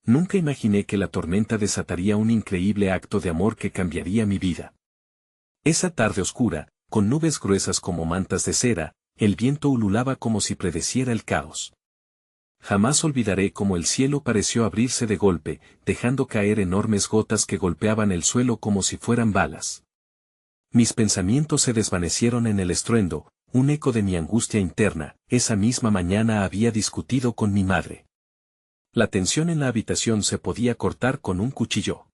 Nunca imaginé que la tormenta desataría un increíble acto de amor que cambiaría mi vida. Esa tarde oscura, con nubes gruesas como mantas de cera, el viento ululaba como si predeciera el caos. Jamás olvidaré cómo el cielo pareció abrirse de golpe, dejando caer enormes gotas que golpeaban el suelo como si fueran balas. Mis pensamientos se desvanecieron en el estruendo, un eco de mi angustia interna. Esa misma mañana había discutido con mi madre. La tensión en la habitación se podía cortar con un cuchillo.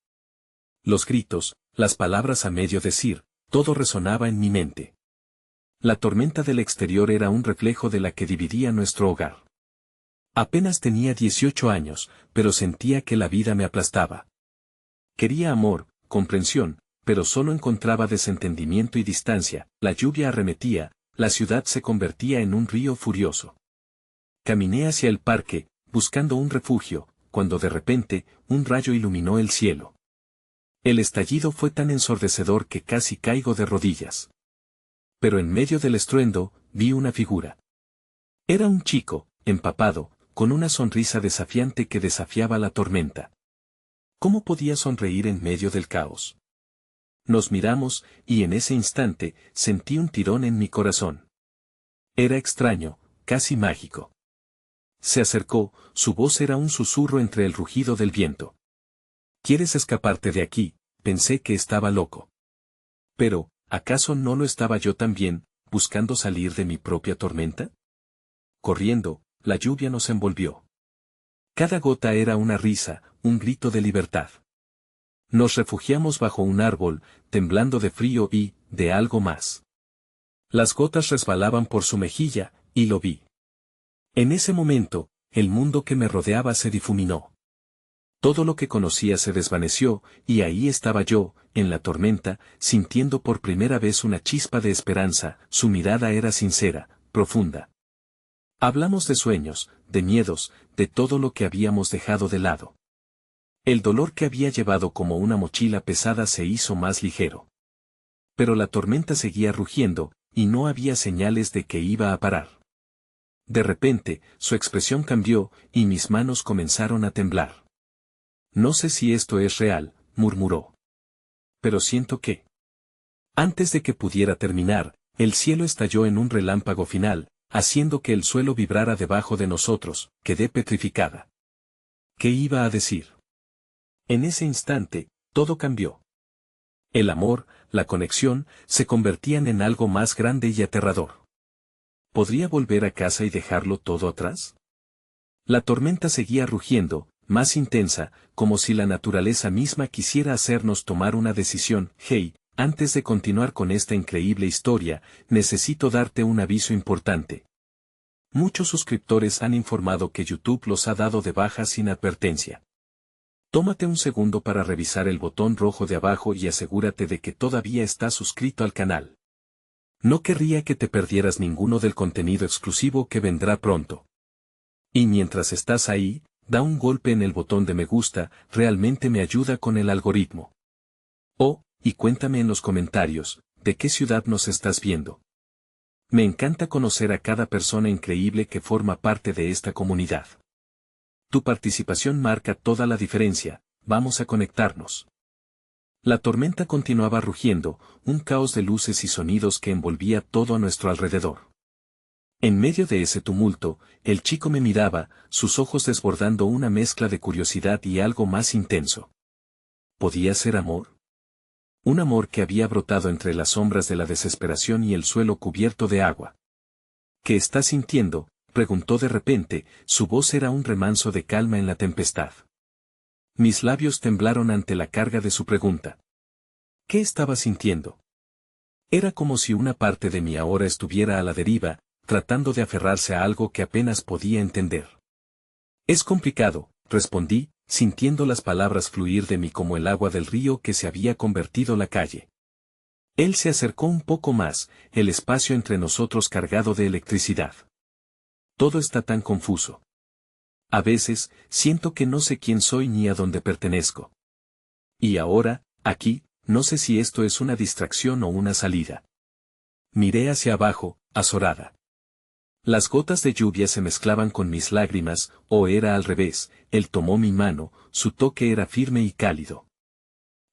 Los gritos, las palabras a medio decir, todo resonaba en mi mente. La tormenta del exterior era un reflejo de la que dividía nuestro hogar. Apenas tenía 18 años, pero sentía que la vida me aplastaba. Quería amor, comprensión, pero solo encontraba desentendimiento y distancia. La lluvia arremetía, la ciudad se convertía en un río furioso. Caminé hacia el parque, buscando un refugio, cuando de repente, un rayo iluminó el cielo. El estallido fue tan ensordecedor que casi caigo de rodillas. Pero en medio del estruendo, vi una figura. Era un chico, empapado, con una sonrisa desafiante que desafiaba la tormenta. ¿Cómo podía sonreír en medio del caos? Nos miramos, y en ese instante, sentí un tirón en mi corazón. Era extraño, casi mágico. Se acercó, su voz era un susurro entre el rugido del viento. ¿Quieres escaparte de aquí? Pensé que estaba loco. Pero, ¿acaso no lo estaba yo también, buscando salir de mi propia tormenta? Corriendo, la lluvia nos envolvió. Cada gota era una risa, un grito de libertad. Nos refugiamos bajo un árbol, temblando de frío y, de algo más. Las gotas resbalaban por su mejilla, y lo vi. En ese momento, el mundo que me rodeaba se difuminó. Todo lo que conocía se desvaneció, y ahí estaba yo, en la tormenta, sintiendo por primera vez una chispa de esperanza. Su mirada era sincera, profunda. Hablamos de sueños, de miedos, de todo lo que habíamos dejado de lado. El dolor que había llevado como una mochila pesada se hizo más ligero. Pero la tormenta seguía rugiendo, y no había señales de que iba a parar. De repente, su expresión cambió, y mis manos comenzaron a temblar. No sé si esto es real, murmuró. Pero siento que... Antes de que pudiera terminar, el cielo estalló en un relámpago final, haciendo que el suelo vibrara debajo de nosotros. Quedé petrificada. ¿Qué iba a decir? En ese instante, todo cambió. El amor, la conexión, se convertían en algo más grande y aterrador. ¿Podría volver a casa y dejarlo todo atrás? La tormenta seguía rugiendo, más intensa, como si la naturaleza misma quisiera hacernos tomar una decisión. Hey, antes de continuar con esta increíble historia, necesito darte un aviso importante. Muchos suscriptores han informado que YouTube los ha dado de baja sin advertencia. Tómate un segundo para revisar el botón rojo de abajo y asegúrate de que todavía estás suscrito al canal. No querría que te perdieras ninguno del contenido exclusivo que vendrá pronto. Y mientras estás ahí, da un golpe en el botón de me gusta, realmente me ayuda con el algoritmo. Oh, y cuéntame en los comentarios, ¿de qué ciudad nos estás viendo? Me encanta conocer a cada persona increíble que forma parte de esta comunidad. Tu participación marca toda la diferencia. Vamos a conectarnos. La tormenta continuaba rugiendo, un caos de luces y sonidos que envolvía todo a nuestro alrededor. En medio de ese tumulto, el chico me miraba, sus ojos desbordando una mezcla de curiosidad y algo más intenso. ¿Podía ser amor? Un amor que había brotado entre las sombras de la desesperación y el suelo cubierto de agua. ¿Qué estás sintiendo?, preguntó de repente, su voz era un remanso de calma en la tempestad. Mis labios temblaron ante la carga de su pregunta. ¿Qué estaba sintiendo? Era como si una parte de mí ahora estuviera a la deriva, tratando de aferrarse a algo que apenas podía entender. Es complicado, respondí, sintiendo las palabras fluir de mí como el agua del río que se había convertido la calle. Él se acercó un poco más, el espacio entre nosotros cargado de electricidad. Todo está tan confuso. A veces, siento que no sé quién soy ni a dónde pertenezco. Y ahora, aquí, no sé si esto es una distracción o una salida. Miré hacia abajo, azorada. Las gotas de lluvia se mezclaban con mis lágrimas, o era al revés, él tomó mi mano, su toque era firme y cálido.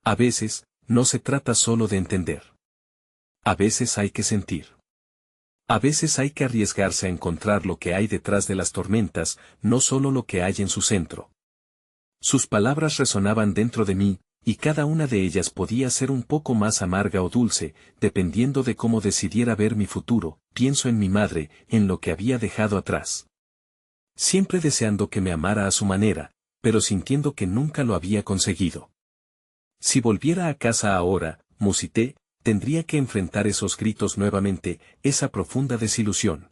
A veces, no se trata solo de entender. A veces hay que sentir. A veces hay que arriesgarse a encontrar lo que hay detrás de las tormentas, no solo lo que hay en su centro. Sus palabras resonaban dentro de mí, y cada una de ellas podía ser un poco más amarga o dulce, dependiendo de cómo decidiera ver mi futuro. Pienso en mi madre, en lo que había dejado atrás. Siempre deseando que me amara a su manera, pero sintiendo que nunca lo había conseguido. Si volviera a casa ahora, musité, tendría que enfrentar esos gritos nuevamente, esa profunda desilusión.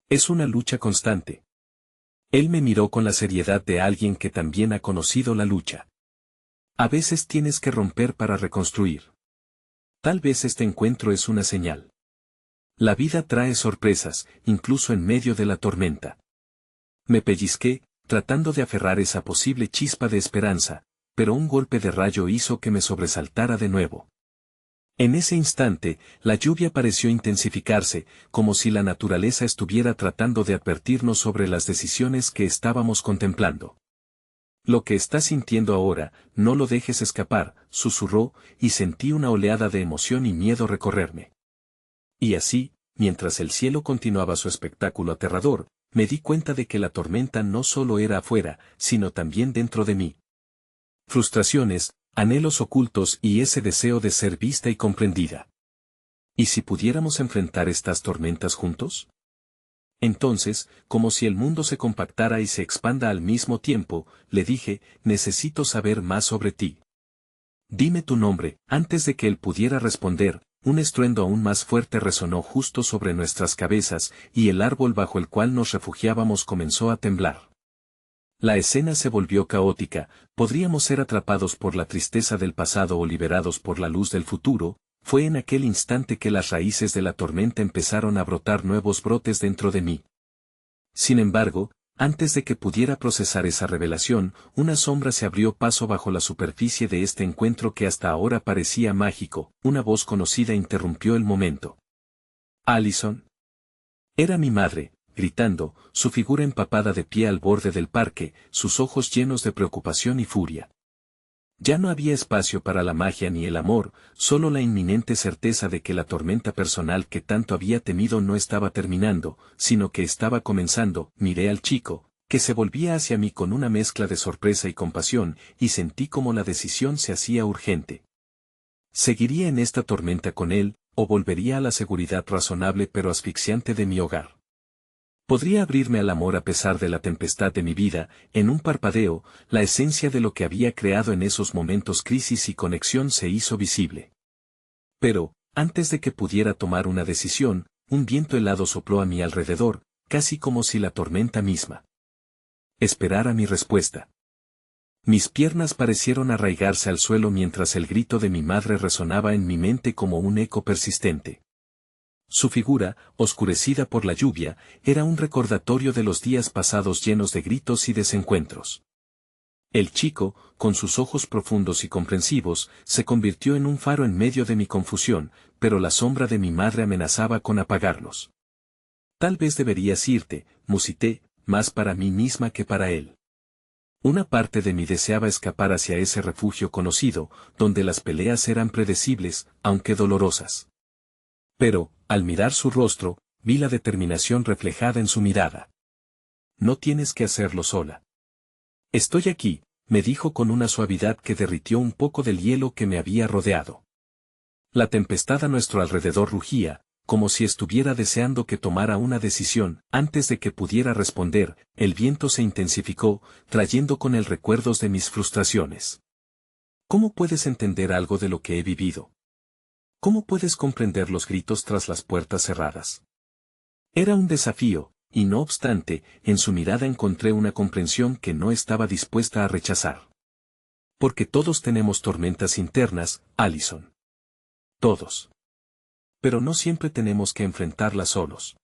Es una lucha constante. Él me miró con la seriedad de alguien que también ha conocido la lucha. A veces tienes que romper para reconstruir. Tal vez este encuentro es una señal. La vida trae sorpresas, incluso en medio de la tormenta. Me pellizqué, tratando de aferrar esa posible chispa de esperanza, pero un golpe de rayo hizo que me sobresaltara de nuevo. En ese instante, la lluvia pareció intensificarse, como si la naturaleza estuviera tratando de advertirnos sobre las decisiones que estábamos contemplando. Lo que estás sintiendo ahora, no lo dejes escapar, susurró, y sentí una oleada de emoción y miedo recorrerme. Y así, mientras el cielo continuaba su espectáculo aterrador, me di cuenta de que la tormenta no solo era afuera, sino también dentro de mí. Frustraciones, anhelos ocultos y ese deseo de ser vista y comprendida. ¿Y si pudiéramos enfrentar estas tormentas juntos? Entonces, como si el mundo se compactara y se expanda al mismo tiempo, le dije, necesito saber más sobre ti. Dime tu nombre. Antes de que él pudiera responder, un estruendo aún más fuerte resonó justo sobre nuestras cabezas, y el árbol bajo el cual nos refugiábamos comenzó a temblar. La escena se volvió caótica, podríamos ser atrapados por la tristeza del pasado o liberados por la luz del futuro. Fue en aquel instante que las raíces de la tormenta empezaron a brotar nuevos brotes dentro de mí. Sin embargo, antes de que pudiera procesar esa revelación, una sombra se abrió paso bajo la superficie de este encuentro que hasta ahora parecía mágico. Una voz conocida interrumpió el momento. «Allison». Era mi madre, gritando, su figura empapada de pie al borde del parque, sus ojos llenos de preocupación y furia. Ya no había espacio para la magia ni el amor, solo la inminente certeza de que la tormenta personal que tanto había temido no estaba terminando, sino que estaba comenzando. Miré al chico, que se volvía hacia mí con una mezcla de sorpresa y compasión, y sentí como la decisión se hacía urgente. ¿Seguiría en esta tormenta con él, o volvería a la seguridad razonable pero asfixiante de mi hogar? Podría abrirme al amor a pesar de la tempestad de mi vida. En un parpadeo, la esencia de lo que había creado en esos momentos crisis y conexión se hizo visible. Pero, antes de que pudiera tomar una decisión, un viento helado sopló a mi alrededor, casi como si la tormenta misma esperara mi respuesta. Mis piernas parecieron arraigarse al suelo mientras el grito de mi madre resonaba en mi mente como un eco persistente. Su figura, oscurecida por la lluvia, era un recordatorio de los días pasados llenos de gritos y desencuentros. El chico, con sus ojos profundos y comprensivos, se convirtió en un faro en medio de mi confusión, pero la sombra de mi madre amenazaba con apagarlos. Tal vez deberías irte, musité, más para mí misma que para él. Una parte de mí deseaba escapar hacia ese refugio conocido, donde las peleas eran predecibles, aunque dolorosas. Pero, al mirar su rostro, vi la determinación reflejada en su mirada. No tienes que hacerlo sola. Estoy aquí, me dijo con una suavidad que derritió un poco del hielo que me había rodeado. La tempestad a nuestro alrededor rugía, como si estuviera deseando que tomara una decisión. Antes de que pudiera responder, el viento se intensificó, trayendo con él recuerdos de mis frustraciones. ¿Cómo puedes entender algo de lo que he vivido? ¿Cómo puedes comprender los gritos tras las puertas cerradas? Era un desafío, y no obstante, en su mirada encontré una comprensión que no estaba dispuesta a rechazar. Porque todos tenemos tormentas internas, Allison. Todos. Pero no siempre tenemos que enfrentarlas solos.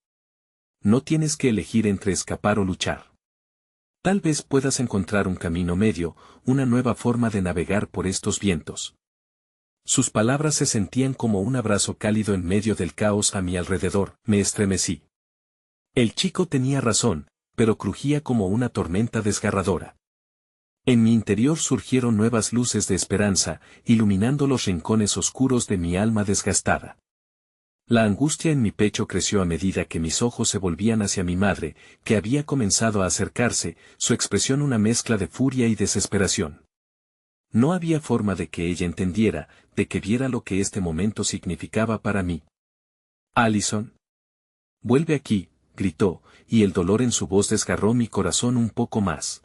No tienes que elegir entre escapar o luchar. Tal vez puedas encontrar un camino medio, una nueva forma de navegar por estos vientos. Sus palabras se sentían como un abrazo cálido en medio del caos a mi alrededor. Me estremecí. El chico tenía razón, pero crujía como una tormenta desgarradora. En mi interior surgieron nuevas luces de esperanza, iluminando los rincones oscuros de mi alma desgastada. La angustia en mi pecho creció a medida que mis ojos se volvían hacia mi madre, que había comenzado a acercarse, su expresión una mezcla de furia y desesperación. No había forma de que ella entendiera, de que viera lo que este momento significaba para mí. «Allison. Vuelve aquí», gritó, y el dolor en su voz desgarró mi corazón un poco más.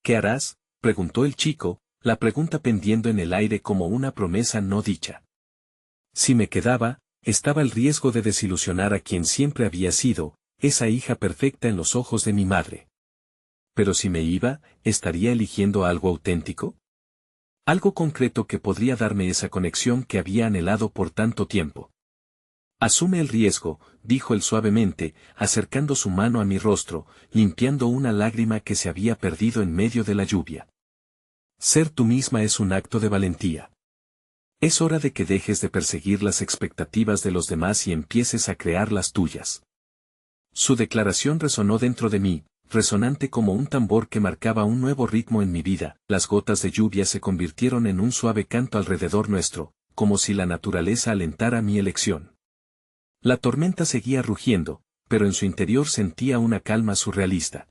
«¿Qué harás?», preguntó el chico, la pregunta pendiendo en el aire como una promesa no dicha. Si me quedaba, estaba el riesgo de desilusionar a quien siempre había sido, esa hija perfecta en los ojos de mi madre. Pero si me iba, ¿estaría eligiendo algo auténtico? Algo concreto que podría darme esa conexión que había anhelado por tanto tiempo. «Asume el riesgo», dijo él suavemente, acercando su mano a mi rostro, limpiando una lágrima que se había perdido en medio de la lluvia. «Ser tú misma es un acto de valentía. Es hora de que dejes de perseguir las expectativas de los demás y empieces a crear las tuyas». Su declaración resonó dentro de mí, resonante como un tambor que marcaba un nuevo ritmo en mi vida. Las gotas de lluvia se convirtieron en un suave canto alrededor nuestro, como si la naturaleza alentara mi elección. La tormenta seguía rugiendo, pero en su interior sentía una calma surrealista.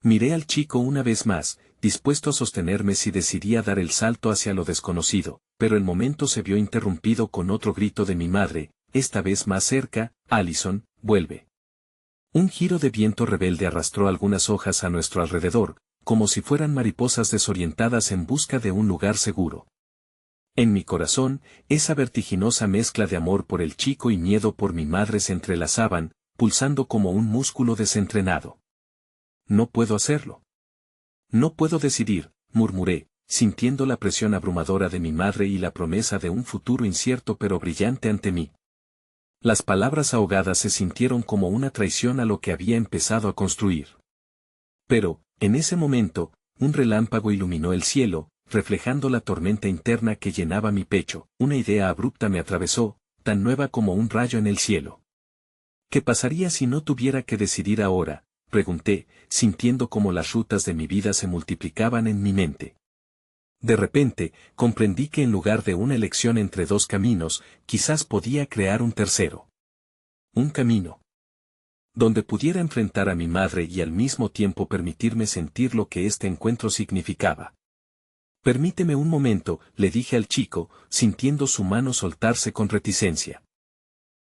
Miré al chico una vez más, dispuesto a sostenerme si decidía dar el salto hacia lo desconocido, pero el momento se vio interrumpido con otro grito de mi madre, esta vez más cerca: «Allison, vuelve». Un giro de viento rebelde arrastró algunas hojas a nuestro alrededor, como si fueran mariposas desorientadas en busca de un lugar seguro. En mi corazón, esa vertiginosa mezcla de amor por el chico y miedo por mi madre se entrelazaban, pulsando como un músculo desentrenado. «No puedo hacerlo. No puedo decidir», murmuré, sintiendo la presión abrumadora de mi madre y la promesa de un futuro incierto pero brillante ante mí. Las palabras ahogadas se sintieron como una traición a lo que había empezado a construir. Pero, en ese momento, un relámpago iluminó el cielo, reflejando la tormenta interna que llenaba mi pecho. Una idea abrupta me atravesó, tan nueva como un rayo en el cielo. «¿Qué pasaría si no tuviera que decidir ahora?», pregunté, sintiendo como las rutas de mi vida se multiplicaban en mi mente. De repente, comprendí que en lugar de una elección entre dos caminos, quizás podía crear un tercero. Un camino donde pudiera enfrentar a mi madre y al mismo tiempo permitirme sentir lo que este encuentro significaba. «Permíteme un momento», le dije al chico, sintiendo su mano soltarse con reticencia.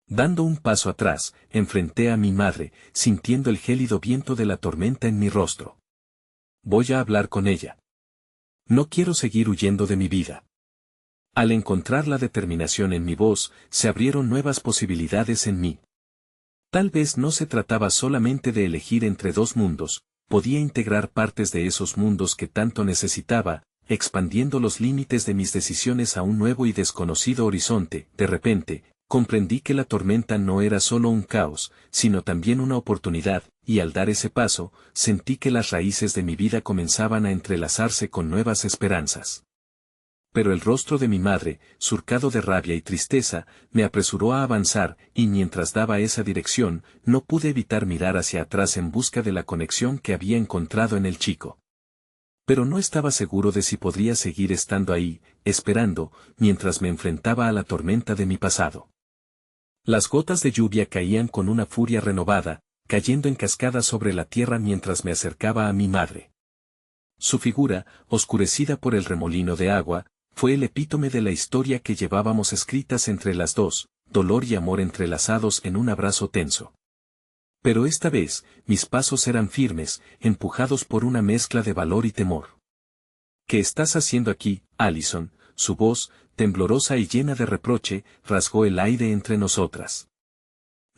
Dando un paso atrás, enfrenté a mi madre, sintiendo el gélido viento de la tormenta en mi rostro. «Voy a hablar con ella. No quiero seguir huyendo de mi vida». Al encontrar la determinación en mi voz, se abrieron nuevas posibilidades en mí. Tal vez no se trataba solamente de elegir entre dos mundos, podía integrar partes de esos mundos que tanto necesitaba, expandiendo los límites de mis decisiones a un nuevo y desconocido horizonte. De repente, comprendí que la tormenta no era solo un caos, sino también una oportunidad, y al dar ese paso, sentí que las raíces de mi vida comenzaban a entrelazarse con nuevas esperanzas. Pero el rostro de mi madre, surcado de rabia y tristeza, me apresuró a avanzar, y mientras daba esa dirección, no pude evitar mirar hacia atrás en busca de la conexión que había encontrado en el chico. Pero no estaba seguro de si podría seguir estando ahí, esperando, mientras me enfrentaba a la tormenta de mi pasado. Las gotas de lluvia caían con una furia renovada, cayendo en cascadas sobre la tierra mientras me acercaba a mi madre. Su figura, oscurecida por el remolino de agua, fue el epítome de la historia que llevábamos escritas entre las dos, dolor y amor entrelazados en un abrazo tenso. Pero esta vez, mis pasos eran firmes, empujados por una mezcla de valor y temor. «¿Qué estás haciendo aquí, Allison?», su voz, temblorosa y llena de reproche, rasgó el aire entre nosotras.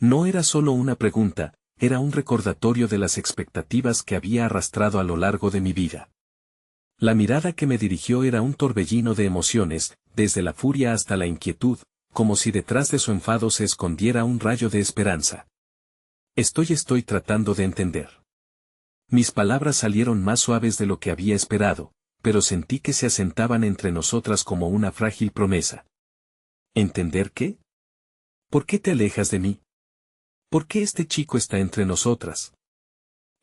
No era solo una pregunta, era un recordatorio de las expectativas que había arrastrado a lo largo de mi vida. La mirada que me dirigió era un torbellino de emociones, desde la furia hasta la inquietud, como si detrás de su enfado se escondiera un rayo de esperanza. Estoy tratando de entender». Mis palabras salieron más suaves de lo que había esperado, pero sentí que se asentaban entre nosotras como una frágil promesa. «¿Entender qué? ¿Por qué te alejas de mí? ¿Por qué este chico está entre nosotras?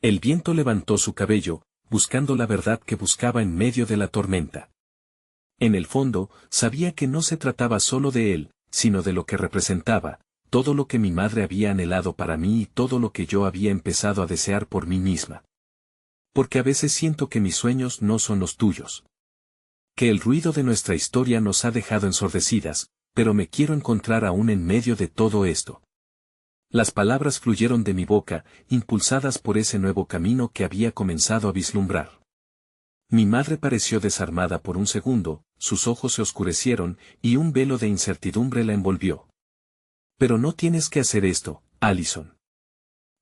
El viento levantó su cabello, buscando la verdad que buscaba en medio de la tormenta. En el fondo, sabía que no se trataba solo de él, sino de lo que representaba, todo lo que mi madre había anhelado para mí y todo lo que yo había empezado a desear por mí misma. Porque a veces siento que mis sueños no son los tuyos. Que el ruido de nuestra historia nos ha dejado ensordecidas, pero me quiero encontrar aún en medio de todo esto. Las palabras fluyeron de mi boca, impulsadas por ese nuevo camino que había comenzado a vislumbrar. Mi madre pareció desarmada por un segundo, sus ojos se oscurecieron, y un velo de incertidumbre la envolvió. Pero no tienes que hacer esto, Allison.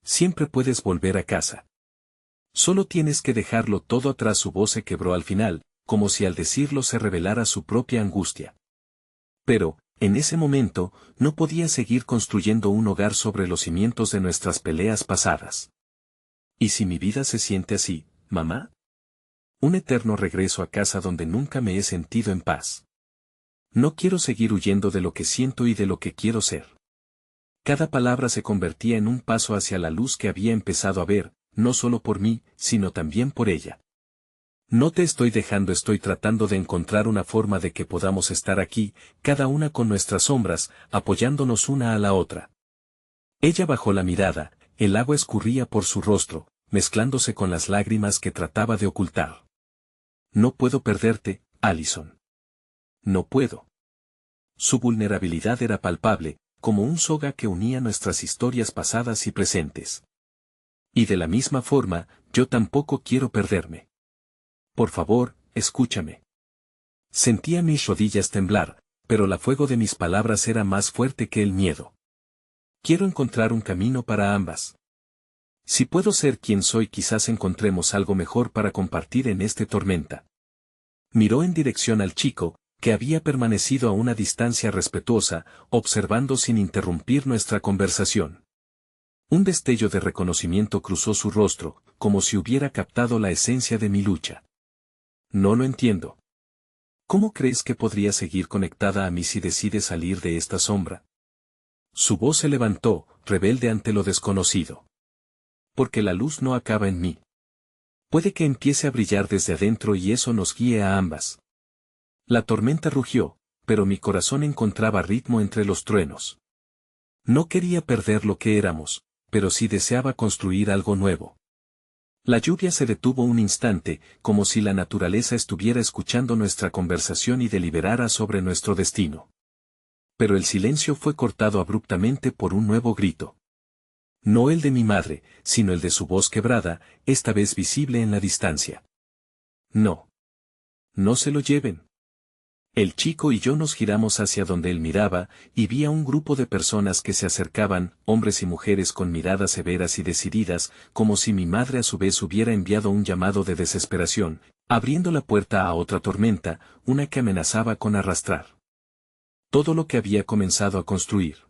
Siempre puedes volver a casa. Solo tienes que dejarlo todo atrás. Su voz se quebró al final, como si al decirlo se revelara su propia angustia. Pero, en ese momento, no podía seguir construyendo un hogar sobre los cimientos de nuestras peleas pasadas. ¿Y si mi vida se siente así, mamá? Un eterno regreso a casa donde nunca me he sentido en paz. No quiero seguir huyendo de lo que siento y de lo que quiero ser. Cada palabra se convertía en un paso hacia la luz que había empezado a ver, no solo por mí, sino también por ella. No te estoy dejando, estoy tratando de encontrar una forma de que podamos estar aquí, cada una con nuestras sombras, apoyándonos una a la otra. Ella bajó la mirada, el agua escurría por su rostro, mezclándose con las lágrimas que trataba de ocultar. No puedo perderte, Allison. No puedo. Su vulnerabilidad era palpable, como un soga que unía nuestras historias pasadas y presentes. Y de la misma forma, yo tampoco quiero perderme. Por favor, escúchame. Sentía mis rodillas temblar, pero la fuego de mis palabras era más fuerte que el miedo. Quiero encontrar un camino para ambas. Si puedo ser quien soy, quizás encontremos algo mejor para compartir en esta tormenta. Miró en dirección al chico, que había permanecido a una distancia respetuosa, observando sin interrumpir nuestra conversación. Un destello de reconocimiento cruzó su rostro, como si hubiera captado la esencia de mi lucha. No lo entiendo. ¿Cómo crees que podría seguir conectada a mí si decide salir de esta sombra? Su voz se levantó, rebelde ante lo desconocido. Porque la luz no acaba en mí. Puede que empiece a brillar desde adentro y eso nos guíe a ambas. La tormenta rugió, pero mi corazón encontraba ritmo entre los truenos. No quería perder lo que éramos, pero sí deseaba construir algo nuevo. La lluvia se detuvo un instante, como si la naturaleza estuviera escuchando nuestra conversación y deliberara sobre nuestro destino. Pero el silencio fue cortado abruptamente por un nuevo grito. No el de mi madre, sino el de su voz quebrada, esta vez visible en la distancia. No. No se lo lleven. El chico y yo nos giramos hacia donde él miraba, y vi a un grupo de personas que se acercaban, hombres y mujeres con miradas severas y decididas, como si mi madre a su vez hubiera enviado un llamado de desesperación, abriendo la puerta a otra tormenta, una que amenazaba con arrastrar todo lo que había comenzado a construir.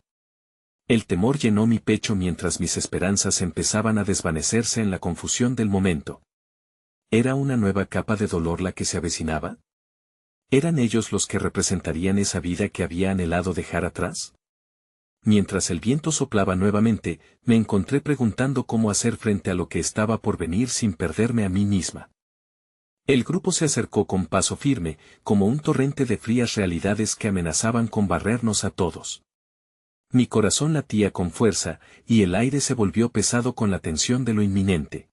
El temor llenó mi pecho mientras mis esperanzas empezaban a desvanecerse en la confusión del momento. ¿Era una nueva capa de dolor la que se avecinaba? ¿Eran ellos los que representarían esa vida que había anhelado dejar atrás? Mientras el viento soplaba nuevamente, me encontré preguntando cómo hacer frente a lo que estaba por venir sin perderme a mí misma. El grupo se acercó con paso firme, como un torrente de frías realidades que amenazaban con barrernos a todos. Mi corazón latía con fuerza, y el aire se volvió pesado con la tensión de lo inminente.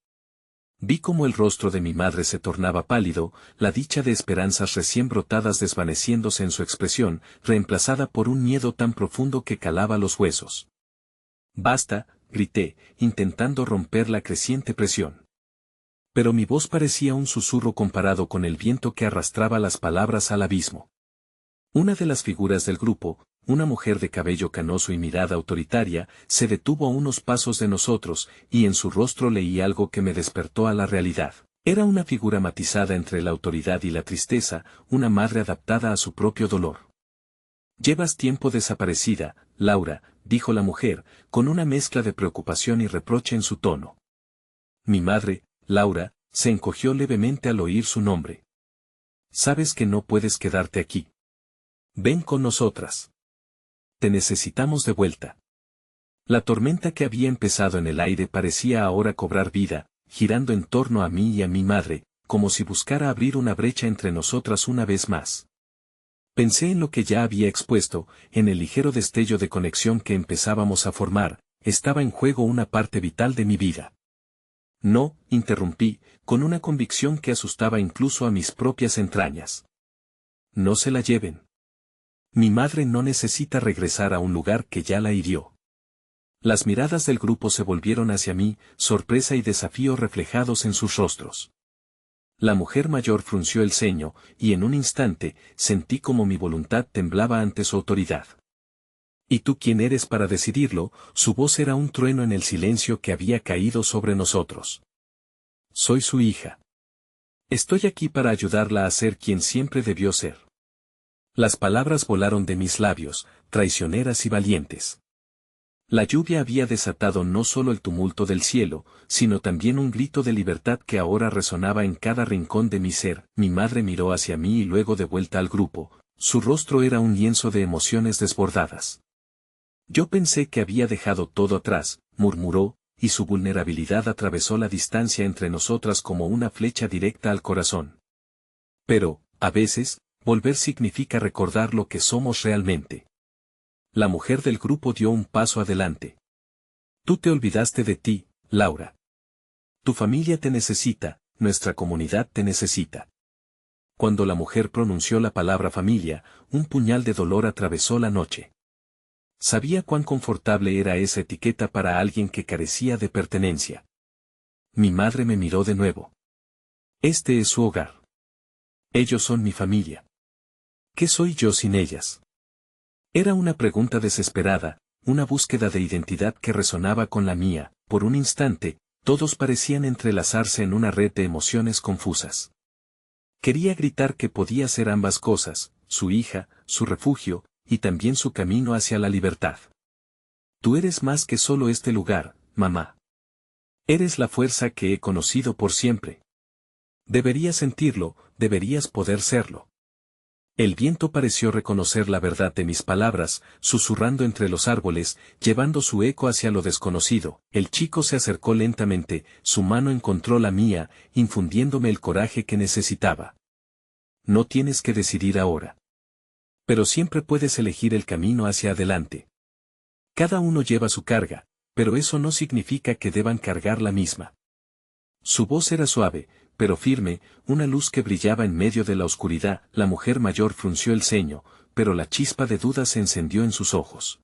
Vi cómo el rostro de mi madre se tornaba pálido, la dicha de esperanzas recién brotadas desvaneciéndose en su expresión, reemplazada por un miedo tan profundo que calaba los huesos. «Basta», grité, intentando romper la creciente presión. Pero mi voz parecía un susurro comparado con el viento que arrastraba las palabras al abismo. Una de las figuras del grupo, una mujer de cabello canoso y mirada autoritaria, se detuvo a unos pasos de nosotros, y en su rostro leí algo que me despertó a la realidad. Era una figura matizada entre la autoridad y la tristeza, una madre adaptada a su propio dolor. «Llevas tiempo desaparecida, Laura», dijo la mujer, con una mezcla de preocupación y reproche en su tono. Mi madre, Laura, se encogió levemente al oír su nombre. «Sabes que no puedes quedarte aquí. Ven con nosotras. Te necesitamos de vuelta». La tormenta que había empezado en el aire parecía ahora cobrar vida, girando en torno a mí y a mi madre, como si buscara abrir una brecha entre nosotras una vez más. Pensé en lo que ya había expuesto, en el ligero destello de conexión que empezábamos a formar, estaba en juego una parte vital de mi vida. No, interrumpí, con una convicción que asustaba incluso a mis propias entrañas. No se la lleven. Mi madre no necesita regresar a un lugar que ya la hirió. Las miradas del grupo se volvieron hacia mí, sorpresa y desafío reflejados en sus rostros. La mujer mayor frunció el ceño, y en un instante, sentí como mi voluntad temblaba ante su autoridad. ¿Y tú quién eres para decidirlo? Su voz era un trueno en el silencio que había caído sobre nosotros. Soy su hija. Estoy aquí para ayudarla a ser quien siempre debió ser. Las palabras volaron de mis labios, traicioneras y valientes. La lluvia había desatado no solo el tumulto del cielo, sino también un grito de libertad que ahora resonaba en cada rincón de mi ser. Mi madre miró hacia mí y luego de vuelta al grupo. Su rostro era un lienzo de emociones desbordadas. Yo pensé que había dejado todo atrás, murmuró, y su vulnerabilidad atravesó la distancia entre nosotras como una flecha directa al corazón. Pero, a veces, volver significa recordar lo que somos realmente. La mujer del grupo dio un paso adelante. Tú te olvidaste de ti, Laura. Tu familia te necesita, nuestra comunidad te necesita. Cuando la mujer pronunció la palabra familia, un puñal de dolor atravesó la noche. Sabía cuán confortable era esa etiqueta para alguien que carecía de pertenencia. Mi madre me miró de nuevo. Este es su hogar. Ellos son mi familia. ¿Qué soy yo sin ellas? Era una pregunta desesperada, una búsqueda de identidad que resonaba con la mía. Por un instante, todos parecían entrelazarse en una red de emociones confusas. Quería gritar que podía ser ambas cosas, su hija, su refugio, y también su camino hacia la libertad. Tú eres más que solo este lugar, mamá. Eres la fuerza que he conocido por siempre. Deberías sentirlo, deberías poder serlo. El viento pareció reconocer la verdad de mis palabras, susurrando entre los árboles, llevando su eco hacia lo desconocido. El chico se acercó lentamente, su mano encontró la mía, infundiéndome el coraje que necesitaba. No tienes que decidir ahora. Pero siempre puedes elegir el camino hacia adelante. Cada uno lleva su carga, pero eso no significa que deban cargar la misma. Su voz era suave, pero firme, una luz que brillaba en medio de la oscuridad. La mujer mayor frunció el ceño, pero la chispa de duda se encendió en sus ojos.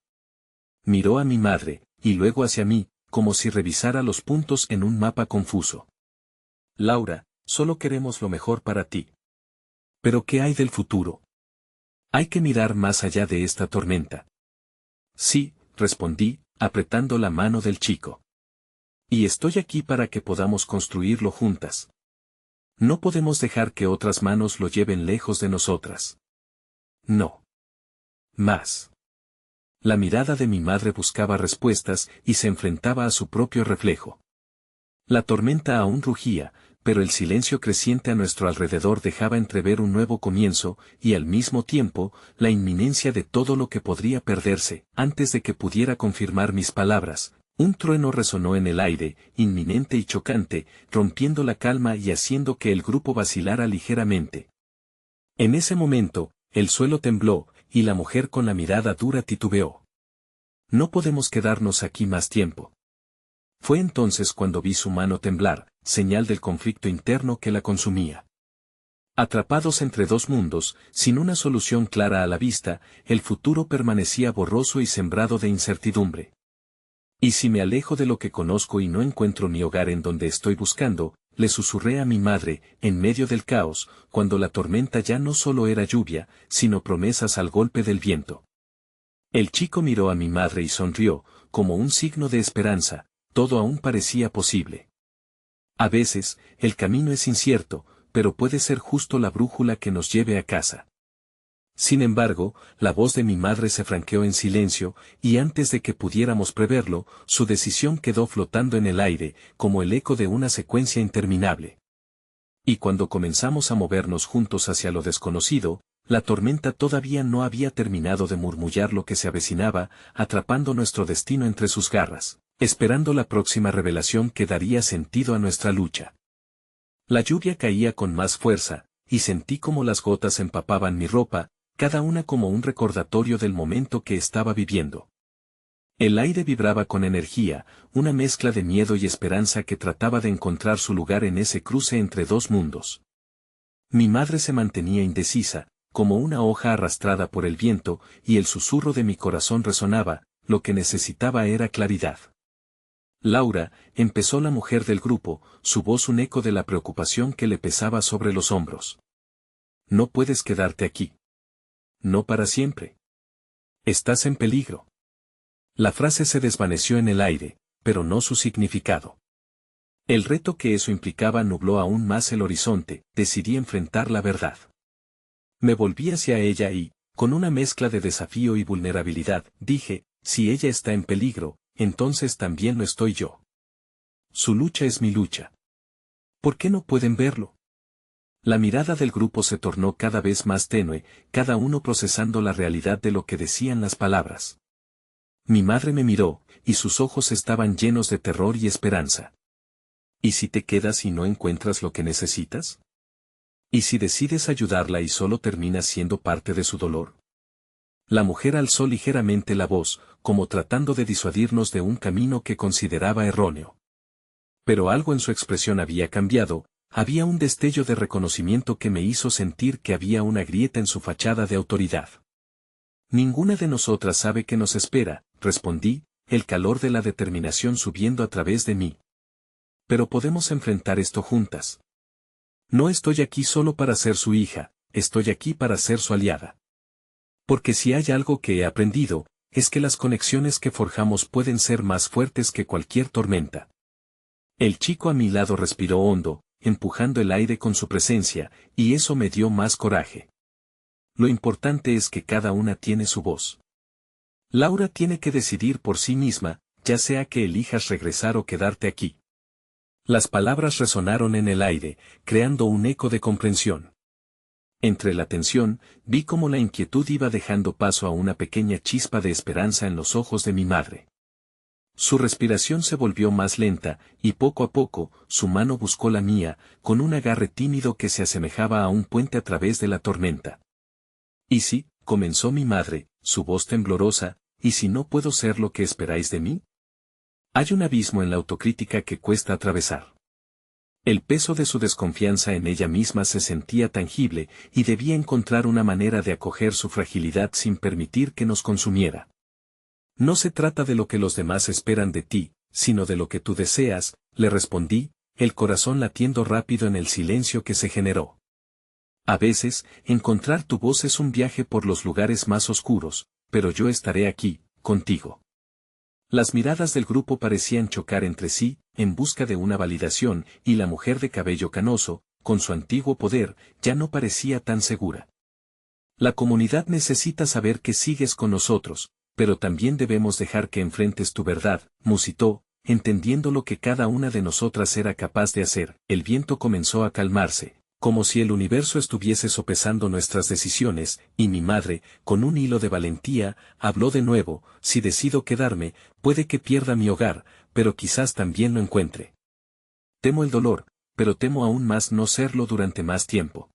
Miró a mi madre, y luego hacia mí, como si revisara los puntos en un mapa confuso. Laura, solo queremos lo mejor para ti. ¿Pero qué hay del futuro? Hay que mirar más allá de esta tormenta. Sí, respondí, apretando la mano del chico. Y estoy aquí para que podamos construirlo juntas. No podemos dejar que otras manos lo lleven lejos de nosotras. No. Más. La mirada de mi madre buscaba respuestas y se enfrentaba a su propio reflejo. La tormenta aún rugía, pero el silencio creciente a nuestro alrededor dejaba entrever un nuevo comienzo, y al mismo tiempo, la inminencia de todo lo que podría perderse. Antes de que pudiera confirmar mis palabras, un trueno resonó en el aire, inminente y chocante, rompiendo la calma y haciendo que el grupo vacilara ligeramente. En ese momento, el suelo tembló, y la mujer con la mirada dura titubeó. No podemos quedarnos aquí más tiempo. Fue entonces cuando vi su mano temblar, señal del conflicto interno que la consumía. Atrapados entre dos mundos, sin una solución clara a la vista, el futuro permanecía borroso y sembrado de incertidumbre. ¿Y si me alejo de lo que conozco y no encuentro mi hogar en donde estoy buscando? Le susurré a mi madre, en medio del caos, cuando la tormenta ya no solo era lluvia, sino promesas al golpe del viento. El chico miró a mi madre y sonrió, como un signo de esperanza, todo aún parecía posible. A veces, el camino es incierto, pero puede ser justo la brújula que nos lleve a casa. Sin embargo, la voz de mi madre se franqueó en silencio, y antes de que pudiéramos preverlo, su decisión quedó flotando en el aire, como el eco de una secuencia interminable. Y cuando comenzamos a movernos juntos hacia lo desconocido, La tormenta todavía no había terminado de murmullar lo que se avecinaba, atrapando nuestro destino entre sus garras, esperando la próxima revelación que daría sentido a nuestra lucha. La lluvia caía con más fuerza, y sentí como las gotas empapaban mi ropa, cada una como un recordatorio del momento que estaba viviendo. El aire vibraba con energía, una mezcla de miedo y esperanza que trataba de encontrar su lugar en ese cruce entre dos mundos. Mi madre se mantenía indecisa, como una hoja arrastrada por el viento, y el susurro de mi corazón resonaba, lo que necesitaba era claridad. Laura, empezó la mujer del grupo, su voz un eco de la preocupación que le pesaba sobre los hombros. No puedes quedarte aquí. No para siempre. Estás en peligro. La frase se desvaneció en el aire, pero no su significado. El reto que eso implicaba nubló aún más el horizonte, decidí enfrentar la verdad. Me volví hacia ella y, con una mezcla de desafío y vulnerabilidad, dije, si ella está en peligro, entonces también lo estoy yo. Su lucha es mi lucha. ¿Por qué no pueden verlo? La mirada del grupo se tornó cada vez más tenue, cada uno procesando la realidad de lo que decían las palabras. Mi madre me miró, y sus ojos estaban llenos de terror y esperanza. ¿Y si te quedas y no encuentras lo que necesitas? ¿Y si decides ayudarla y solo terminas siendo parte de su dolor? La mujer alzó ligeramente la voz, como tratando de disuadirnos de un camino que consideraba erróneo. Pero algo en su expresión había cambiado, había un destello de reconocimiento que me hizo sentir que había una grieta en su fachada de autoridad. Ninguna de nosotras sabe qué nos espera, respondí, el calor de la determinación subiendo a través de mí. Pero podemos enfrentar esto juntas. No estoy aquí solo para ser su hija, estoy aquí para ser su aliada. Porque si hay algo que he aprendido, es que las conexiones que forjamos pueden ser más fuertes que cualquier tormenta. El chico a mi lado respiró hondo, empujando el aire con su presencia, y eso me dio más coraje. Lo importante es que cada una tiene su voz. Laura tiene que decidir por sí misma, ya sea que elijas regresar o quedarte aquí. Las palabras resonaron en el aire, creando un eco de comprensión. Entre la tensión, vi cómo la inquietud iba dejando paso a una pequeña chispa de esperanza en los ojos de mi madre. Su respiración se volvió más lenta, y poco a poco, su mano buscó la mía, con un agarre tímido que se asemejaba a un puente a través de la tormenta. «¿Y si?» comenzó mi madre, su voz temblorosa, «¿y si no puedo ser lo que esperáis de mí?» Hay un abismo en la autocrítica que cuesta atravesar. El peso de su desconfianza en ella misma se sentía tangible, y debía encontrar una manera de acoger su fragilidad sin permitir que nos consumiera. No se trata de lo que los demás esperan de ti, sino de lo que tú deseas, le respondí, el corazón latiendo rápido en el silencio que se generó. A veces, encontrar tu voz es un viaje por los lugares más oscuros, pero yo estaré aquí, contigo. Las miradas del grupo parecían chocar entre sí, en busca de una validación, y la mujer de cabello canoso, con su antiguo poder, ya no parecía tan segura. La comunidad necesita saber que sigues con nosotros, pero también debemos dejar que enfrentes tu verdad, musitó, entendiendo lo que cada una de nosotras era capaz de hacer. El viento comenzó a calmarse, como si el universo estuviese sopesando nuestras decisiones, y mi madre, con un hilo de valentía, habló de nuevo, si decido quedarme, puede que pierda mi hogar, pero quizás también lo encuentre. Temo el dolor, pero temo aún más no serlo durante más tiempo.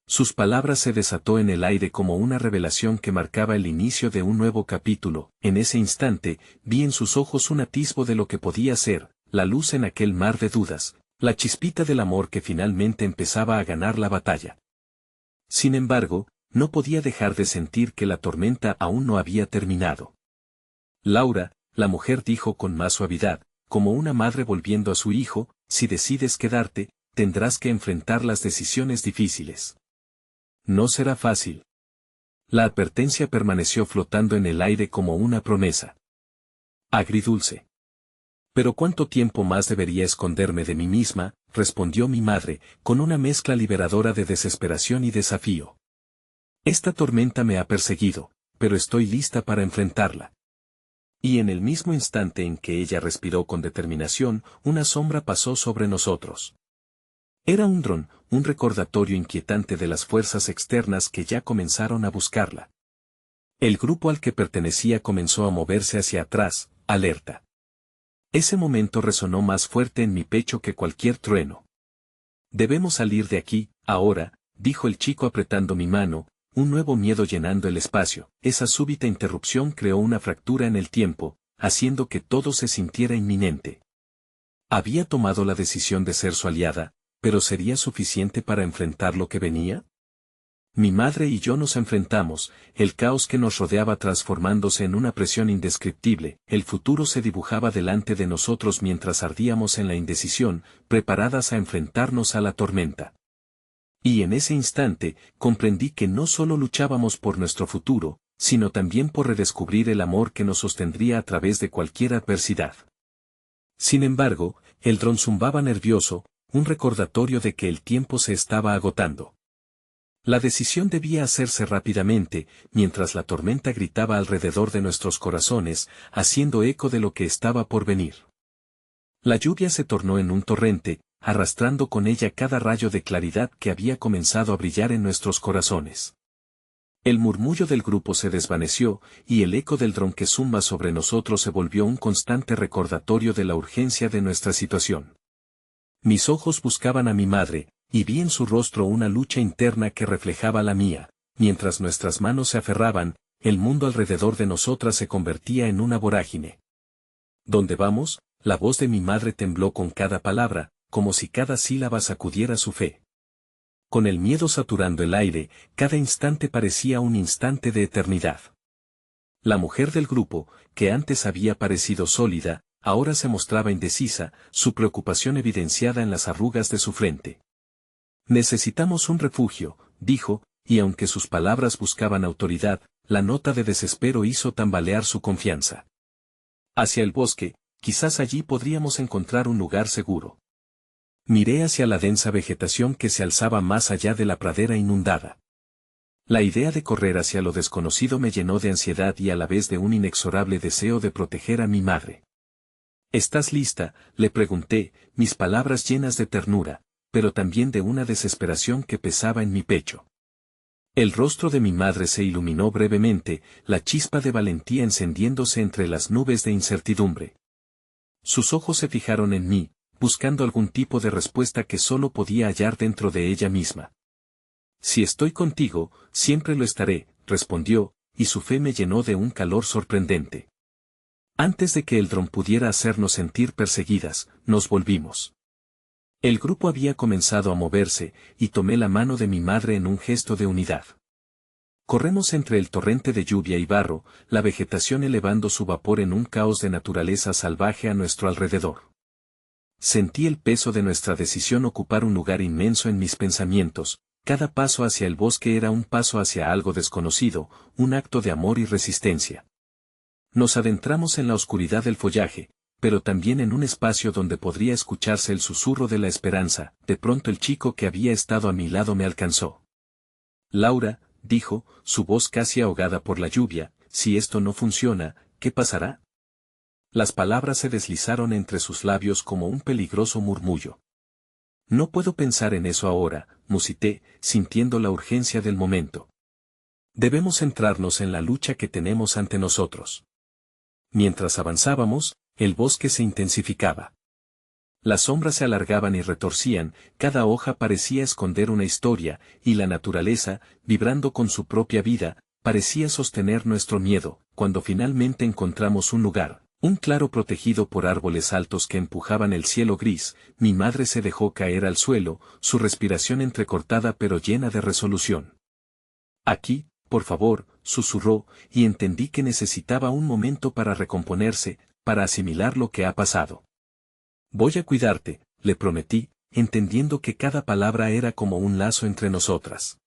Sus palabras se desató en el aire como una revelación que marcaba el inicio de un nuevo capítulo. En ese instante, vi en sus ojos un atisbo de lo que podía ser, la luz en aquel mar de dudas, la chispita del amor que finalmente empezaba a ganar la batalla. Sin embargo, no podía dejar de sentir que la tormenta aún no había terminado. Laura, la mujer dijo con más suavidad, como una madre volviendo a su hijo, si decides quedarte, tendrás que enfrentar las decisiones difíciles. No será fácil. La advertencia permaneció flotando en el aire como una promesa. Agridulce. «¿Pero cuánto tiempo más debería esconderme de mí misma?», respondió mi madre, con una mezcla liberadora de desesperación y desafío. «Esta tormenta me ha perseguido, pero estoy lista para enfrentarla». Y en el mismo instante en que ella respiró con determinación, una sombra pasó sobre nosotros. Era un dron, un recordatorio inquietante de las fuerzas externas que ya comenzaron a buscarla. El grupo al que pertenecía comenzó a moverse hacia atrás, alerta. Ese momento resonó más fuerte en mi pecho que cualquier trueno. Debemos salir de aquí, ahora, dijo el chico apretando mi mano, un nuevo miedo llenando el espacio. Esa súbita interrupción creó una fractura en el tiempo, haciendo que todo se sintiera inminente. Había tomado la decisión de ser su aliada, pero ¿sería suficiente para enfrentar lo que venía? Mi madre y yo nos enfrentamos, el caos que nos rodeaba transformándose en una presión indescriptible, el futuro se dibujaba delante de nosotros mientras ardíamos en la indecisión, preparadas a enfrentarnos a la tormenta. Y en ese instante, comprendí que no solo luchábamos por nuestro futuro, sino también por redescubrir el amor que nos sostendría a través de cualquier adversidad. Sin embargo, el dron zumbaba nervioso, un recordatorio de que el tiempo se estaba agotando. La decisión debía hacerse rápidamente, mientras la tormenta gritaba alrededor de nuestros corazones, haciendo eco de lo que estaba por venir. La lluvia se tornó en un torrente, arrastrando con ella cada rayo de claridad que había comenzado a brillar en nuestros corazones. El murmullo del grupo se desvaneció, y el eco del dron que zumba sobre nosotros se volvió un constante recordatorio de la urgencia de nuestra situación. Mis ojos buscaban a mi madre, y vi en su rostro una lucha interna que reflejaba la mía. Mientras nuestras manos se aferraban, el mundo alrededor de nosotras se convertía en una vorágine. ¿Dónde vamos? La voz de mi madre tembló con cada palabra, como si cada sílaba sacudiera su fe. Con el miedo saturando el aire, cada instante parecía un instante de eternidad. La mujer del grupo, que antes había parecido sólida, ahora se mostraba indecisa, su preocupación evidenciada en las arrugas de su frente. Necesitamos un refugio, dijo, y aunque sus palabras buscaban autoridad, la nota de desespero hizo tambalear su confianza. Hacia el bosque, quizás allí podríamos encontrar un lugar seguro. Miré hacia la densa vegetación que se alzaba más allá de la pradera inundada. La idea de correr hacia lo desconocido me llenó de ansiedad y a la vez de un inexorable deseo de proteger a mi madre. ¿Estás lista?, le pregunté, mis palabras llenas de ternura, pero también de una desesperación que pesaba en mi pecho. El rostro de mi madre se iluminó brevemente, la chispa de valentía encendiéndose entre las nubes de incertidumbre. Sus ojos se fijaron en mí, buscando algún tipo de respuesta que solo podía hallar dentro de ella misma. Si estoy contigo, siempre lo estaré, respondió, y su fe me llenó de un calor sorprendente. Antes de que el dron pudiera hacernos sentir perseguidas, nos volvimos. El grupo había comenzado a moverse, y tomé la mano de mi madre en un gesto de unidad. Corremos entre el torrente de lluvia y barro, la vegetación elevando su vapor en un caos de naturaleza salvaje a nuestro alrededor. Sentí el peso de nuestra decisión ocupar un lugar inmenso en mis pensamientos, cada paso hacia el bosque era un paso hacia algo desconocido, un acto de amor y resistencia. Nos adentramos en la oscuridad del follaje, pero también en un espacio donde podría escucharse el susurro de la esperanza. De pronto el chico que había estado a mi lado me alcanzó. Laura, dijo, su voz casi ahogada por la lluvia, si esto no funciona, ¿qué pasará? Las palabras se deslizaron entre sus labios como un peligroso murmullo. No puedo pensar en eso ahora, musité, sintiendo la urgencia del momento. Debemos centrarnos en la lucha que tenemos ante nosotros. Mientras avanzábamos, el bosque se intensificaba. Las sombras se alargaban y retorcían, cada hoja parecía esconder una historia, y la naturaleza, vibrando con su propia vida, parecía sostener nuestro miedo. Cuando finalmente encontramos un lugar, un claro protegido por árboles altos que empujaban el cielo gris, mi madre se dejó caer al suelo, su respiración entrecortada pero llena de resolución. Aquí, por favor, susurró, y entendí que necesitaba un momento para recomponerse, para asimilar lo que ha pasado. Voy a cuidarte, le prometí, entendiendo que cada palabra era como un lazo entre nosotras.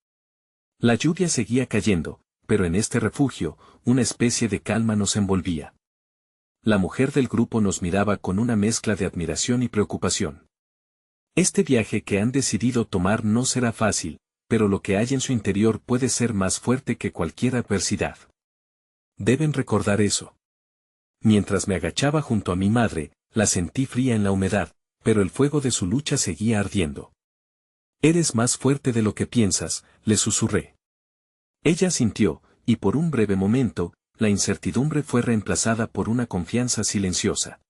La lluvia seguía cayendo, pero en este refugio, una especie de calma nos envolvía. La mujer del grupo nos miraba con una mezcla de admiración y preocupación. Este viaje que han decidido tomar no será fácil, pero lo que hay en su interior puede ser más fuerte que cualquier adversidad. Deben recordar eso. Mientras me agachaba junto a mi madre, la sentí fría en la humedad, pero el fuego de su lucha seguía ardiendo. Eres más fuerte de lo que piensas, le susurré. Ella asintió, y por un breve momento, la incertidumbre fue reemplazada por una confianza silenciosa.